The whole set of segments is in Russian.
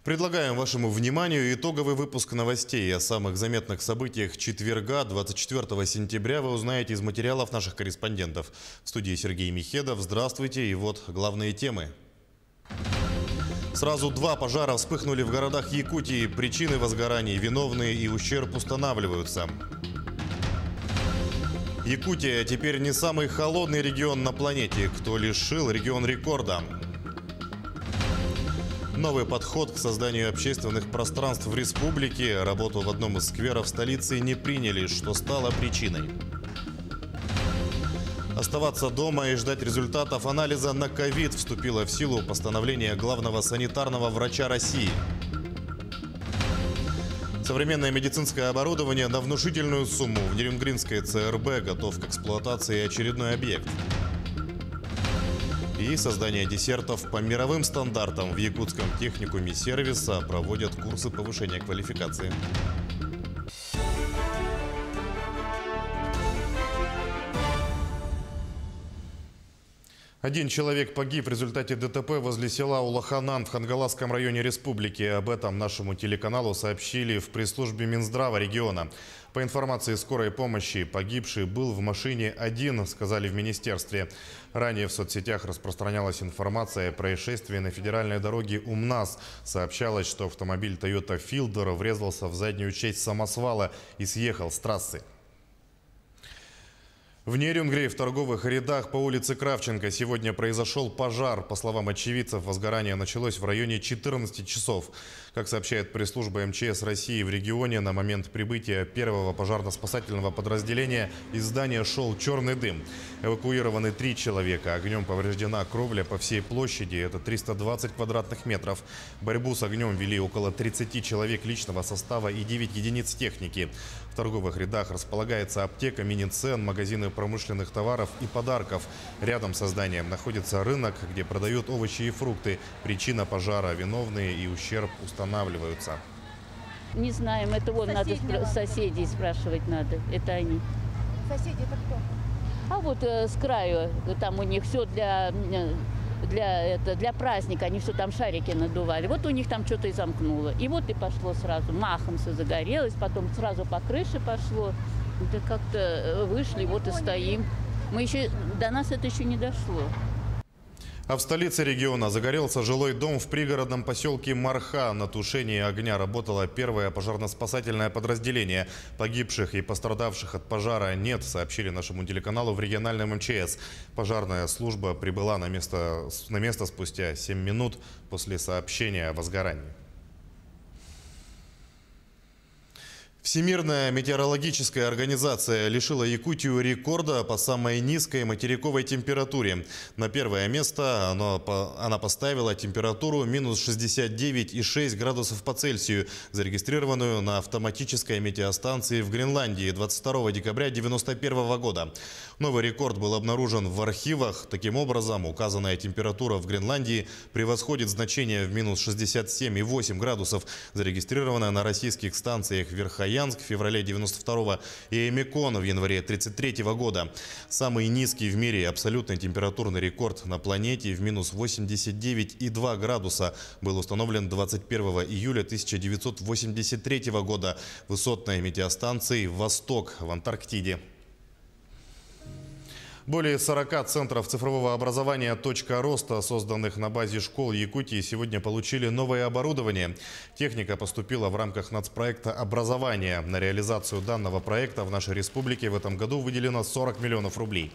Предлагаем вашему вниманию итоговый выпуск новостей. О самых заметных событиях четверга, 24 сентября, вы узнаете из материалов наших корреспондентов. В студии Сергей Михедов. Здравствуйте. И вот главные темы. Сразу два пожара вспыхнули в городах Якутии. Причины возгораний, виновные и ущерб устанавливаются. Якутия теперь не самый холодный регион на планете. Кто лишил регион рекорда? Новый подход к созданию общественных пространств в республике. Работу в одном из скверов столицы не приняли, что стало причиной. Оставаться дома и ждать результатов анализа на ковид вступило в силу постановление главного санитарного врача России. Современное медицинское оборудование на внушительную сумму. В Нерюнгринской ЦРБ готов к эксплуатации очередной объект. И создание десертов по мировым стандартам. В Якутском техникуме сервиса проводят курсы повышения квалификации. Один человек погиб в результате ДТП возле села Улаханан в Хангаласском районе республики. Об этом нашему телеканалу сообщили в пресс-службе Минздрава региона. По информации скорой помощи, погибший был в машине один, сказали в министерстве. Ранее в соцсетях распространялась информация о происшествии на федеральной дороге Умнас. Сообщалось, что автомобиль Toyota Fielder врезался в заднюю часть самосвала и съехал с трассы. В Нерюнгри в торговых рядах по улице Кравченко сегодня произошел пожар. По словам очевидцев, возгорание началось в районе 14 часов. Как сообщает пресс-служба МЧС России в регионе, на момент прибытия первого пожарно-спасательного подразделения из здания шел черный дым. Эвакуированы 3 человека. Огнем повреждена кровля по всей площади. Это 320 квадратных метров. Борьбу с огнем вели около 30 человек личного состава и 9 единиц техники. В торговых рядах располагается аптека, мини-цен, магазины промышленных товаров и подарков. Рядом со зданием находится рынок, где продают овощи и фрукты. Причина пожара, виновные и ущерб устанавливаются. Не знаем, это вот надо соседей спрашивать надо, это они. Соседи это кто? А вот с краю, там у них все для праздника, они все там шарики надували. Вот у них там что-то и замкнуло. И вот и пошло сразу, махом все загорелось, потом сразу по крыше пошло. Да как-то вышли, вот и стоим. До нас это еще не дошло. А в столице региона загорелся жилой дом в пригородном поселке Марха. На тушении огня работало первое пожарно-спасательное подразделение. Погибших и пострадавших от пожара нет, сообщили нашему телеканалу в региональном МЧС. Пожарная служба прибыла на место спустя 7 минут после сообщения о возгорании. Всемирная метеорологическая организация лишила Якутию рекорда по самой низкой материковой температуре. На первое место она поставила температуру минус 69,6 градусов по Цельсию, зарегистрированную на автоматической метеостанции в Гренландии 22 декабря 1991 года. Новый рекорд был обнаружен в архивах. Таким образом, указанная температура в Гренландии превосходит значение в минус 67,8 градусов, зарегистрированное на российских станциях Верхоянск в феврале 92 и Эмикон в январе 33 года. Самый низкий в мире абсолютный температурный рекорд на планете в минус 89,2 градуса был установлен 21 июля 1983 года высотной метеостанцией «Восток» в Антарктиде. Более 40 центров цифрового образования «Точка роста», созданных на базе школ Якутии, сегодня получили новое оборудование. Техника поступила в рамках нацпроекта «Образование». На реализацию данного проекта в нашей республике в этом году выделено 40 миллионов рублей.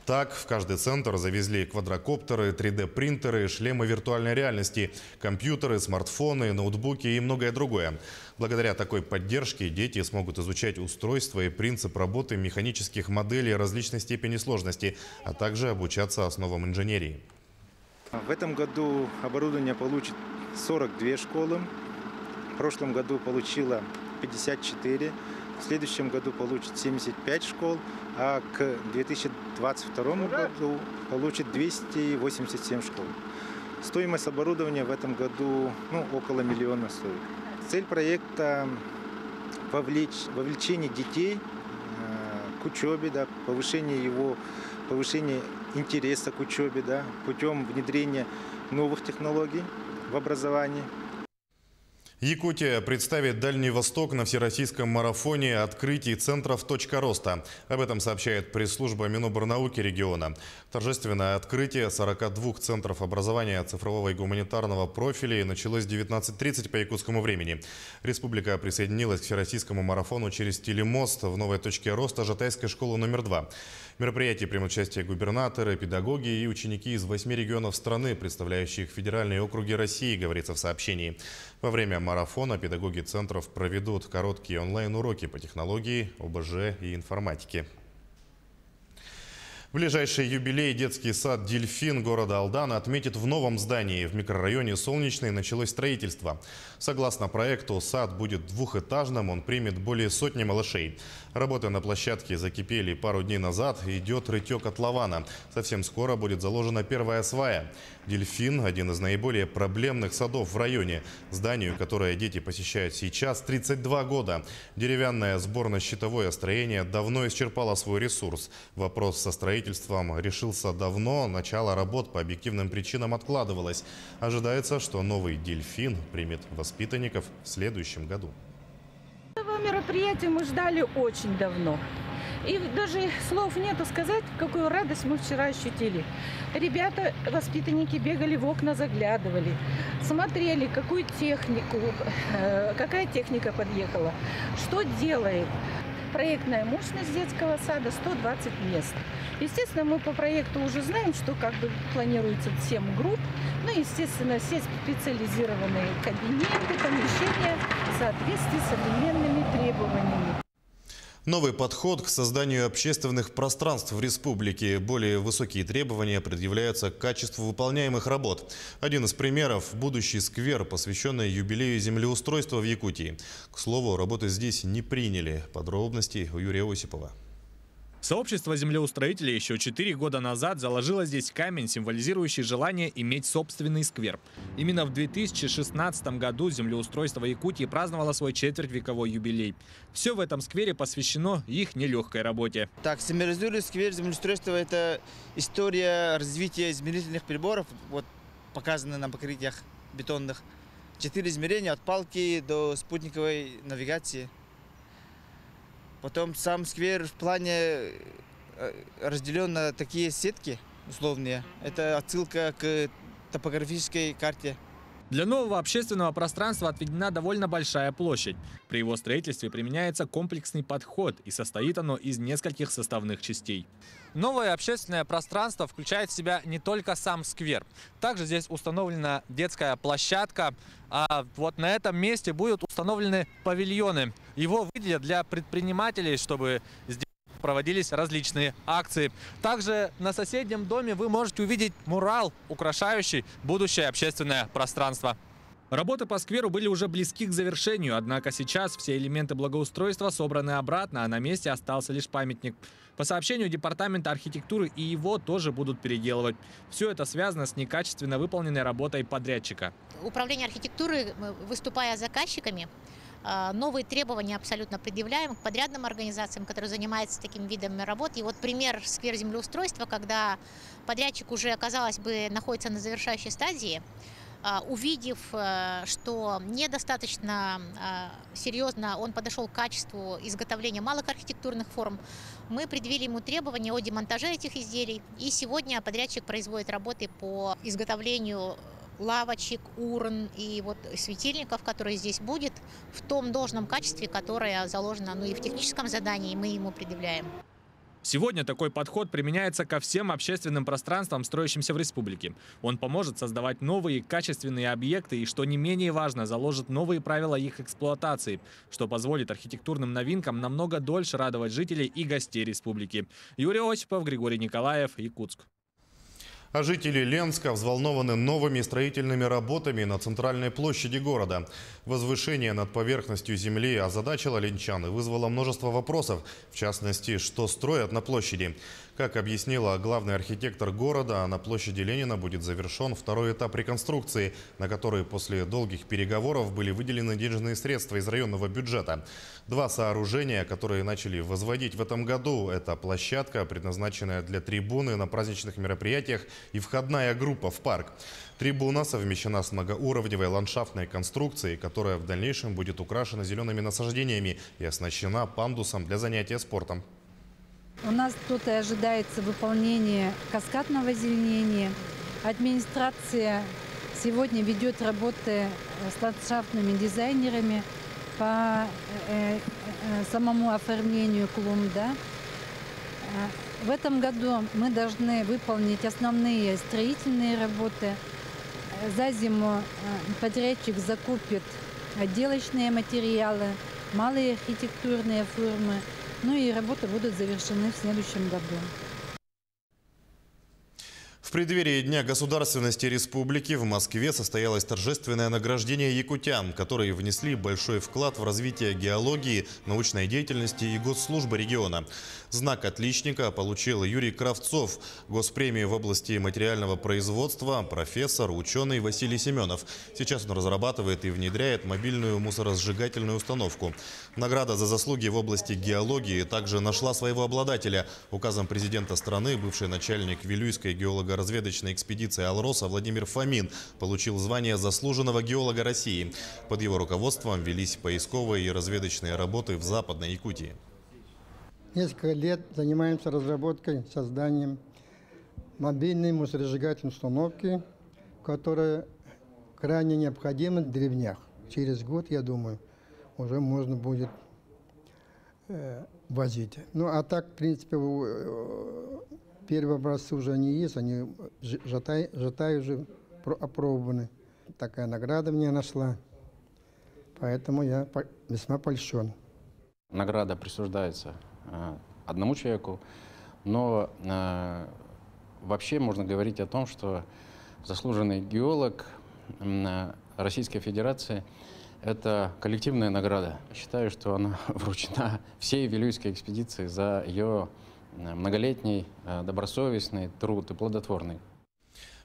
Так, в каждый центр завезли квадрокоптеры, 3D-принтеры, шлемы виртуальной реальности, компьютеры, смартфоны, ноутбуки и многое другое. Благодаря такой поддержке дети смогут изучать устройство и принцип работы механических моделей различной степени сложности, а также обучаться основам инженерии. В этом году оборудование получит 42 школы. В прошлом году получила 54. В следующем году получит 75 школ, а к 2022 году получит 287 школ. Стоимость оборудования в этом году около миллиона стоит. Цель проекта – вовлечение детей к учебе, повышение интереса к учебе, путем внедрения новых технологий в образовании. Якутия представит Дальний Восток на всероссийском марафоне открытий центров «Точка роста». Об этом сообщает пресс-служба Миноборнауки региона. Торжественное открытие 42 центров образования цифрового и гуманитарного профилей началось в 19:30 по якутскому времени. Республика присоединилась к всероссийскому марафону через телемост в новой точке роста Жатайской школы номер 2. В мероприятии примут участие губернаторы, педагоги и ученики из 8 регионов страны, представляющих федеральные округи России, говорится в сообщении. Во время марафона педагоги центров проведут короткие онлайн-уроки по технологии, ОБЖ и информатике. Ближайший юбилей детский сад «Дельфин» города Алдана отметит в новом здании. В микрорайоне Солнечный началось строительство. Согласно проекту, сад будет двухэтажным, он примет более сотни малышей. Работы на площадке закипели пару дней назад, идет рытье котлована. Совсем скоро будет заложена первая свая. «Дельфин» – один из наиболее проблемных садов в районе. Зданию, которое дети посещают сейчас, 32 года. Деревянное сборно-щитовое строение давно исчерпало свой ресурс. Вопрос со строительством решился давно, начало работ по объективным причинам откладывалось. Ожидается, что новый «Дельфин» примет воспитанников в следующем году. Этого мероприятия мы ждали очень давно. И даже слов нету сказать, какую радость мы вчера ощутили. Ребята, воспитанники бегали в окна, заглядывали, смотрели, какую технику, какая техника подъехала, что делает. Проектная мощность детского сада 120 мест. Естественно, мы по проекту уже знаем, что как бы планируется 7 групп. Ну, естественно, все специализированные кабинеты, помещения в соответствии с современными требованиями. Новый подход к созданию общественных пространств в республике. Более высокие требования предъявляются к качеству выполняемых работ. Один из примеров – будущий сквер, посвященный юбилею землеустройства в Якутии. К слову, работы здесь не приняли. Подробности у Юрия Осипова. Сообщество землеустроителей еще 4 года назад заложило здесь камень, символизирующий желание иметь собственный сквер. Именно в 2016 году землеустройство Якутии праздновало свой четвертьвековой юбилей. Все в этом сквере посвящено их нелегкой работе. Так, символизирует сквер землеустройства – это история развития измерительных приборов, вот показаны на покрытиях бетонных. 4 измерения от палки до спутниковой навигации. Потом сам сквер в плане разделен на такие сетки условные. Это отсылка к топографической карте. Для нового общественного пространства отведена довольно большая площадь. При его строительстве применяется комплексный подход, и состоит оно из нескольких составных частей. Новое общественное пространство включает в себя не только сам сквер. Также здесь установлена детская площадка, а вот на этом месте будут установлены павильоны. Его выделят для предпринимателей, чтобы здесь проводились различные акции. Также на соседнем доме вы можете увидеть мурал, украшающий будущее общественное пространство. Работы по скверу были уже близки к завершению, однако сейчас все элементы благоустройства собраны обратно, а на месте остался лишь памятник. По сообщению Департамента архитектуры, и его тоже будут переделывать. Все это связано с некачественно выполненной работой подрядчика. Управление архитектуры, выступая заказчиками, новые требования абсолютно предъявляем к подрядным организациям, которые занимаются таким видом работ. И вот пример сквер землеустройства, когда подрядчик уже, казалось бы, находится на завершающей стадии, увидев, что недостаточно серьезно он подошел к качеству изготовления малых архитектурных форм, мы предъявили ему требования о демонтаже этих изделий. И сегодня подрядчик производит работы по изготовлению лавочек, урн и вот светильников, которые здесь будет, в том должном качестве, которое заложено, и в техническом задании мы ему предъявляем. Сегодня такой подход применяется ко всем общественным пространствам, строящимся в республике. Он поможет создавать новые качественные объекты и, что не менее важно, заложит новые правила их эксплуатации, что позволит архитектурным новинкам намного дольше радовать жителей и гостей республики. Юрий Осипов, Григорий Николаев, Якутск. А жители Ленска взволнованы новыми строительными работами на центральной площади города. Возвышение над поверхностью земли озадачило ленчан и вызвало множество вопросов, в частности, что строят на площади. Как объяснила главный архитектор города, на площади Ленина будет завершен второй этап реконструкции, на который после долгих переговоров были выделены денежные средства из районного бюджета. 2 сооружения, которые начали возводить в этом году, это площадка, предназначенная для трибуны на праздничных мероприятиях, и входная группа в парк. Трибуна совмещена с многоуровневой ландшафтной конструкцией, которая в дальнейшем будет украшена зелеными насаждениями и оснащена пандусом для занятия спортом. У нас тут и ожидается выполнение каскадного озеленения. Администрация сегодня ведет работы с ландшафтными дизайнерами по самому оформлению клумб. Да? В этом году мы должны выполнить основные строительные работы. За зиму подрядчик закупит отделочные материалы, малые архитектурные формы. Ну и работы будут завершены в следующем году. В преддверии Дня государственности республики в Москве состоялось торжественное награждение якутян, которые внесли большой вклад в развитие геологии, научной деятельности и госслужбы региона. Знак отличника получил Юрий Кравцов, госпремию в области материального производства, профессор, ученый Василий Семенов. Сейчас он разрабатывает и внедряет мобильную мусоросжигательную установку. Награда за заслуги в области геологии также нашла своего обладателя. Указом президента страны бывший начальник Вилюйской геолого-разведочной экспедиции «Алроса» Владимир Фомин получил звание заслуженного геолога России. Под его руководством велись поисковые и разведочные работы в Западной Якутии. Несколько лет занимаемся разработкой, созданием мобильной мусоросжигательной установки, которая крайне необходима в деревнях. Через год, я думаю, уже можно будет возить. Ну, а так, в принципе, первые образцы уже они есть, они жатай уже опробованы. Такая награда мне нашла, поэтому я весьма польщен. Награда присуждается одному человеку, но вообще можно говорить о том, что заслуженный геолог Российской Федерации – это коллективная награда. Считаю, что она вручена всей Вилюйской экспедиции за ее многолетний добросовестный труд и плодотворный.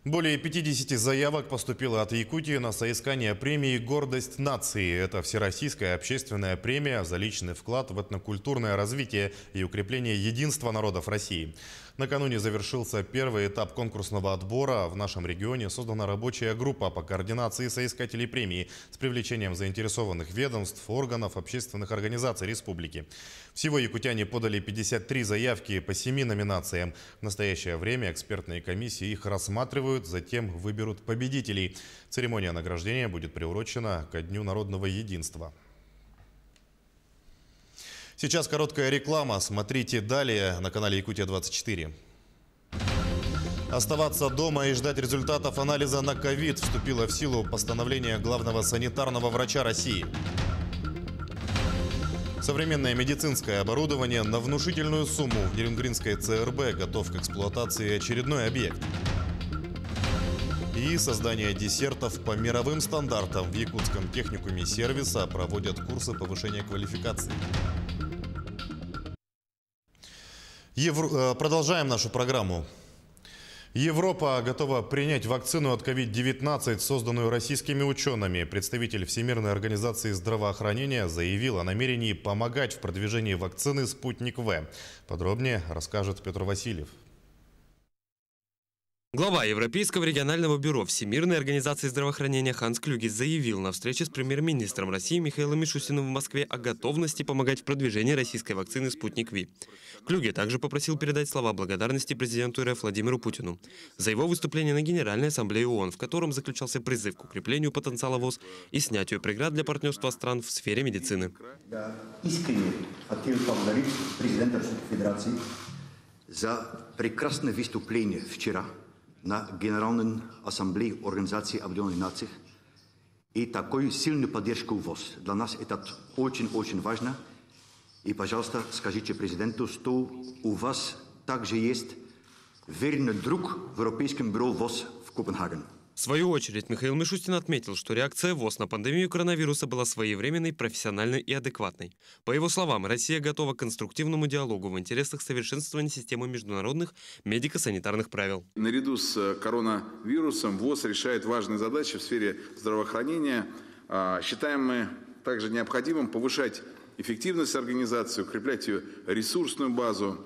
Более 50 заявок поступило от Якутии на соискание премии «Гордость нации». Это всероссийская общественная премия за личный вклад в этнокультурное развитие и укрепление единства народов России. Накануне завершился первый этап конкурсного отбора. В нашем регионе создана рабочая группа по координации соискателей премии с привлечением заинтересованных ведомств, органов, общественных организаций республики. Всего якутяне подали 53 заявки по 7 номинациям. В настоящее время экспертные комиссии их рассматривают, затем выберут победителей. Церемония награждения будет приурочена ко Дню народного единства. Сейчас короткая реклама. Смотрите далее на канале Якутия-24. Оставаться дома и ждать результатов анализа на ковид. Вступило в силу постановление главного санитарного врача России. Современное медицинское оборудование на внушительную сумму. В Нерюнгринской ЦРБ готов к эксплуатации очередной объект. И создание десертов по мировым стандартам. В Якутском техникуме сервиса проводят курсы повышения квалификации. Продолжаем нашу программу. Европа готова принять вакцину от COVID-19, созданную российскими учеными. Представитель Всемирной организации здравоохранения заявил о намерении помогать в продвижении вакцины «Спутник В». Подробнее расскажет Петр Васильев. Глава Европейского регионального бюро Всемирной организации здравоохранения Ханс Клюгис заявил на встрече с премьер-министром России Михаилом Мишустиным в Москве о готовности помогать в продвижении российской вакцины «Спутник В». Клюге также попросил передать слова благодарности президенту РФ Владимиру Путину за его выступление на Генеральной ассамблее ООН, в котором заключался призыв к укреплению потенциала ВОЗ и снятию преград для партнерства стран в сфере медицины. Я искренне хотел поблагодарить президента Российской Федерации за прекрасное выступление вчера на Генеральной ассамблее Организации Объединенных Наций и такую сильную поддержку ВОЗ. Для нас это очень-очень важно. И, пожалуйста, скажите президенту, что у вас также есть верный друг в Европейском бюро ВОЗ в Копенгагене. В свою очередь Михаил Мишустин отметил, что реакция ВОЗ на пандемию коронавируса была своевременной, профессиональной и адекватной. По его словам, Россия готова к конструктивному диалогу в интересах совершенствования системы международных медико-санитарных правил. Наряду с коронавирусом ВОЗ решает важные задачи в сфере здравоохранения. Считаем мы также необходимым повышать эффективность организации, укреплять ее ресурсную базу.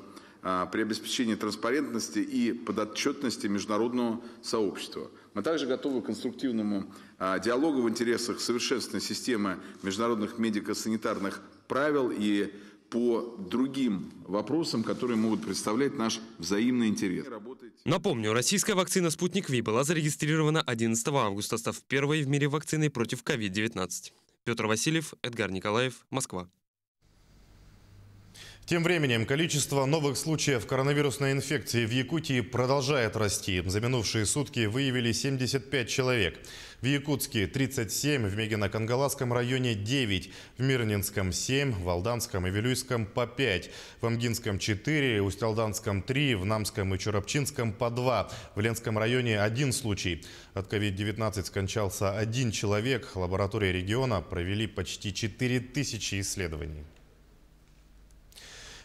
при обеспечении транспарентности и подотчетности международного сообщества. Мы также готовы к конструктивному диалогу в интересах совершенствования системы международных медико-санитарных правил и по другим вопросам, которые могут представлять наш взаимный интерес. Напомню, российская вакцина «Спутник Ви» была зарегистрирована 11 августа, став первой в мире вакциной против COVID-19. Петр Васильев, Эдгар Николаев, Москва. Тем временем количество новых случаев коронавирусной инфекции в Якутии продолжает расти. За минувшие сутки выявили 75 человек. В Якутске 37, в Мегино-Кангаласском районе 9, в Мирнинском 7, в Алданском и Вилюйском по 5, в Амгинском 4, Усть-Алданском 3, в Намском и Чурапчинском по 2, в Ленском районе 1 случай. От COVID-19 скончался 1 человек. Лаборатории региона провели почти 4000 исследований.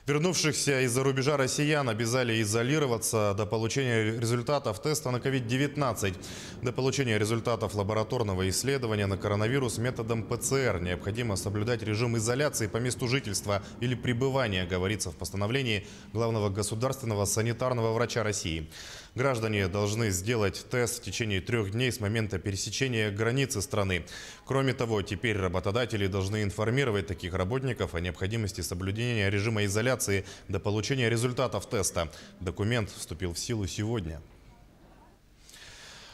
Вернувшихся из-за рубежа россиян обязали изолироваться до получения результатов теста на COVID-19. До получения результатов лабораторного исследования на коронавирус методом ПЦР необходимо соблюдать режим изоляции по месту жительства или пребывания, говорится в постановлении главного государственного санитарного врача России. Граждане должны сделать тест в течение 3 дней с момента пересечения границы страны. Кроме того, теперь работодатели должны информировать таких работников о необходимости соблюдения режима изоляции до получения результатов теста. Документ вступил в силу сегодня.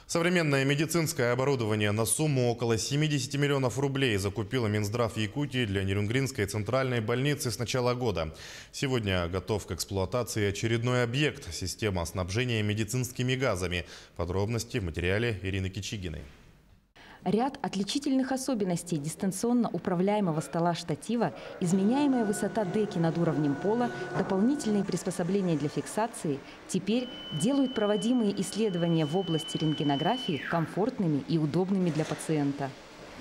Современное медицинское оборудование на сумму около 70 миллионов рублей закупила Минздрав Якутии для Нерюнгринской центральной больницы с начала года. Сегодня готов к эксплуатации очередной объект – система снабжения медицинскими газами. Подробности в материале Ирины Кичигиной. Ряд отличительных особенностей дистанционно управляемого стола-штатива, изменяемая высота деки над уровнем пола, дополнительные приспособления для фиксации теперь делают проводимые исследования в области рентгенографии комфортными и удобными для пациента.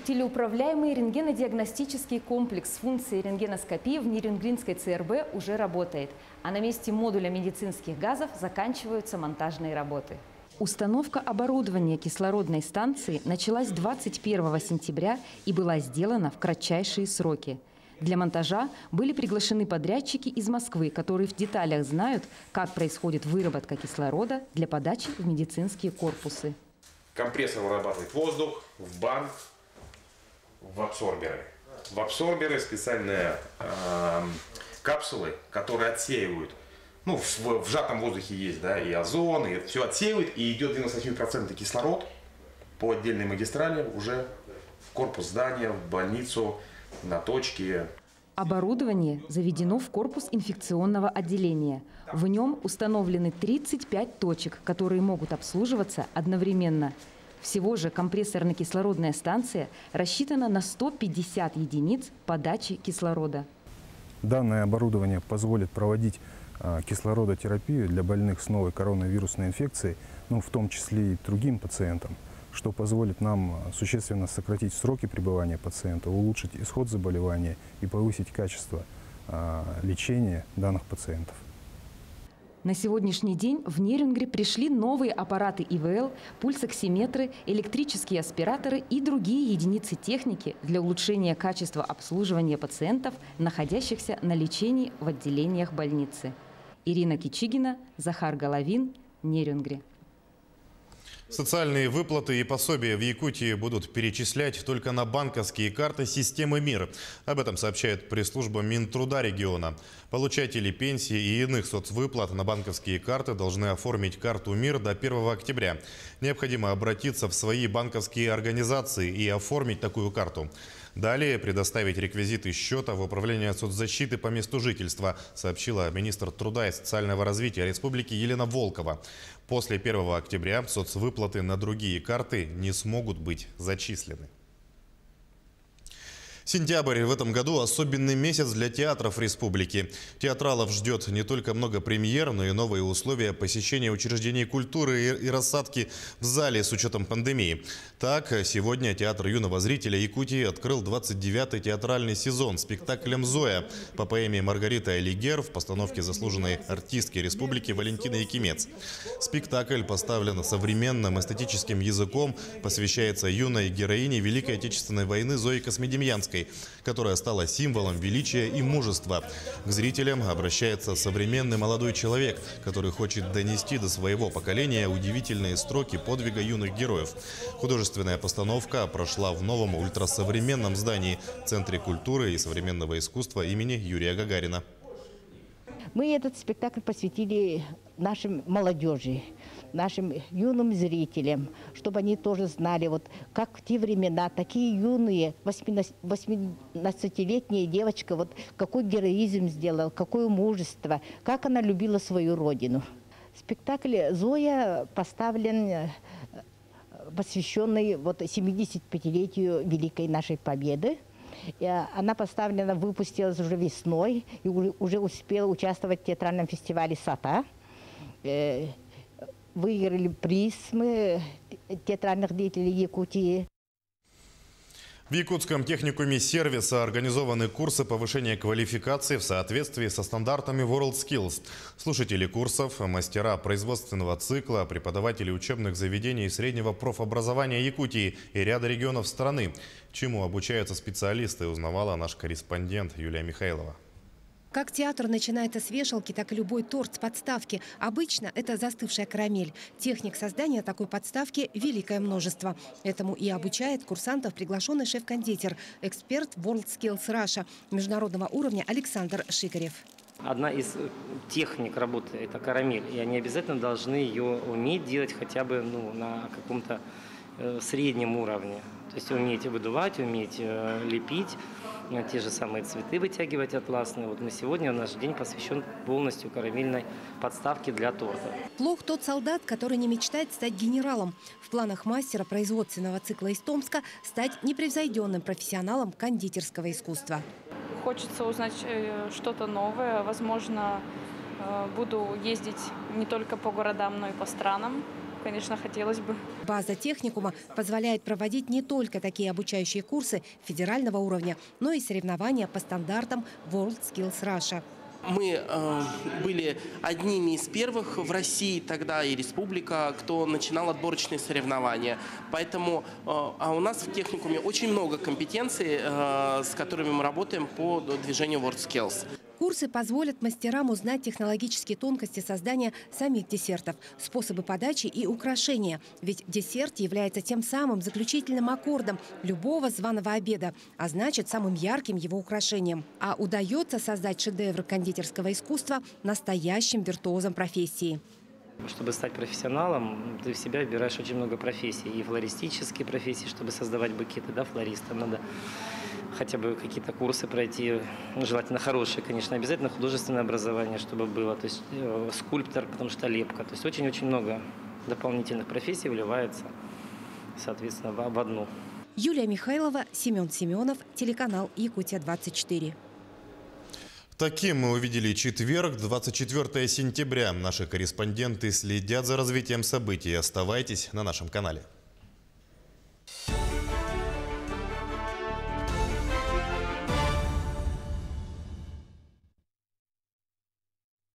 Телеуправляемый рентгенодиагностический комплекс с функцией рентгеноскопии в Нерюнгринской ЦРБ уже работает, а на месте модуля медицинских газов заканчиваются монтажные работы. Установка оборудования кислородной станции началась 21 сентября и была сделана в кратчайшие сроки. Для монтажа были приглашены подрядчики из Москвы, которые в деталях знают, как происходит выработка кислорода для подачи в медицинские корпусы. Компрессор вырабатывает воздух в бак, в абсорберы. В абсорберы специальные капсулы, которые отсеивают. Ну, в сжатом воздухе есть, да, и озон, и это все отсеивает, и идет 98% кислород по отдельной магистрали уже в корпус здания, в больницу, на точки. Оборудование заведено в корпус инфекционного отделения. В нем установлены 35 точек, которые могут обслуживаться одновременно. Всего же компрессорно-кислородная станция рассчитана на 150 единиц подачи кислорода. Данное оборудование позволит проводить кислородотерапию для больных с новой коронавирусной инфекцией, ну, в том числе и другим пациентам, что позволит нам существенно сократить сроки пребывания пациента, улучшить исход заболевания и повысить качество лечения данных пациентов. На сегодняшний день в Нерюнгри пришли новые аппараты ИВЛ, пульсоксиметры, электрические аспираторы и другие единицы техники для улучшения качества обслуживания пациентов, находящихся на лечении в отделениях больницы. Ирина Кичигина, Захар Головин, Нерюнгри. Социальные выплаты и пособия в Якутии будут перечислять только на банковские карты системы МИР. Об этом сообщает пресс-служба Минтруда региона. Получатели пенсии и иных соцвыплат на банковские карты должны оформить карту МИР до 1 октября. Необходимо обратиться в свои банковские организации и оформить такую карту. Далее предоставить реквизиты счета в Управление соцзащиты по месту жительства, сообщила министр труда и социального развития республики Елена Волкова. После 1 октября соцвыплаты на другие карты не смогут быть зачислены. Сентябрь в этом году особенный месяц для театров республики. Театралов ждет не только много премьер, но и новые условия посещения учреждений культуры и рассадки в зале с учетом пандемии. Так, сегодня Театр юного зрителя Якутии открыл 29-й театральный сезон спектаклем «Зоя» по поэме Маргариты Алигер в постановке заслуженной артистки республики Валентины Якимец. Спектакль поставлен современным эстетическим языком, посвящается юной героине Великой Отечественной войны Зое Космедемьянской. маской, которая стала символом величия и мужества. К зрителям обращается современный молодой человек, который хочет донести до своего поколения удивительные строки подвига юных героев. Художественная постановка прошла в новом ультрасовременном здании Центре культуры и современного искусства имени Юрия Гагарина. Мы этот спектакль посвятили нашим молодежи, нашим юным зрителям, чтобы они тоже знали, вот как в те времена такие юные 18-летняя девочка, вот какой героизм сделала, какое мужество, как она любила свою родину. Спектакль «Зоя» поставлен, посвященный вот 75-летию Великой нашей Победы. Она поставлена, выпустилась уже весной и уже успела участвовать в театральном фестивале «Сата». Выиграли приз мы театральных деятелей Якутии. В Якутском техникуме сервиса организованы курсы повышения квалификации в соответствии со стандартами WorldSkills. Слушатели курсов, мастера производственного цикла, преподаватели учебных заведений среднего профобразования Якутии и ряда регионов страны. Чему обучаются специалисты, узнавала наш корреспондент Юлия Михайлова. Как театр начинается с вешалки, так и любой торт с подставки. Обычно это застывшая карамель. Техник создания такой подставки – великое множество. Этому и обучает курсантов приглашенный шеф-кондитер, эксперт WorldSkills Russia международного уровня Александр Шикарев. Одна из техник работы – это карамель. И они обязательно должны ее уметь делать хотя бы на каком-то среднем уровне. То есть уметь выдувать, уметь лепить. Те же самые цветы вытягивать атласные. Вот мы сегодня, наш день посвящен полностью карамельной подставке для торта. Плох тот солдат, который не мечтает стать генералом. В планах мастера производственного цикла из Томска стать непревзойденным профессионалом кондитерского искусства. Хочется узнать что-то новое. Возможно, буду ездить не только по городам, но и по странам. Конечно, хотелось бы. База техникума позволяет проводить не только такие обучающие курсы федерального уровня, но и соревнования по стандартам WorldSkills Russia. Мы были одними из первых в России тогда и республика, кто начинал отборочные соревнования. Поэтому у нас в техникуме очень много компетенций, с которыми мы работаем по движению WorldSkills. Курсы позволят мастерам узнать технологические тонкости создания самих десертов, способы подачи и украшения. Ведь десерт является тем самым заключительным аккордом любого званого обеда, а значит самым ярким его украшением. А удается создать шедевр кондитерского искусства настоящим виртуозом профессии. Чтобы стать профессионалом, ты в себя выбираешь очень много профессий. И флористические профессии, чтобы создавать букеты, флористам надо хотя бы какие-то курсы пройти, желательно хорошие, конечно, обязательно художественное образование, чтобы было, то есть скульптор, потому что лепка, то есть очень-очень много дополнительных профессий вливается, соответственно, в одну. Юлия Михайлова, Семен Семенов, телеканал Якутия-24. Таким мы увидели четверг, 24 сентября. Наши корреспонденты следят за развитием событий. Оставайтесь на нашем канале.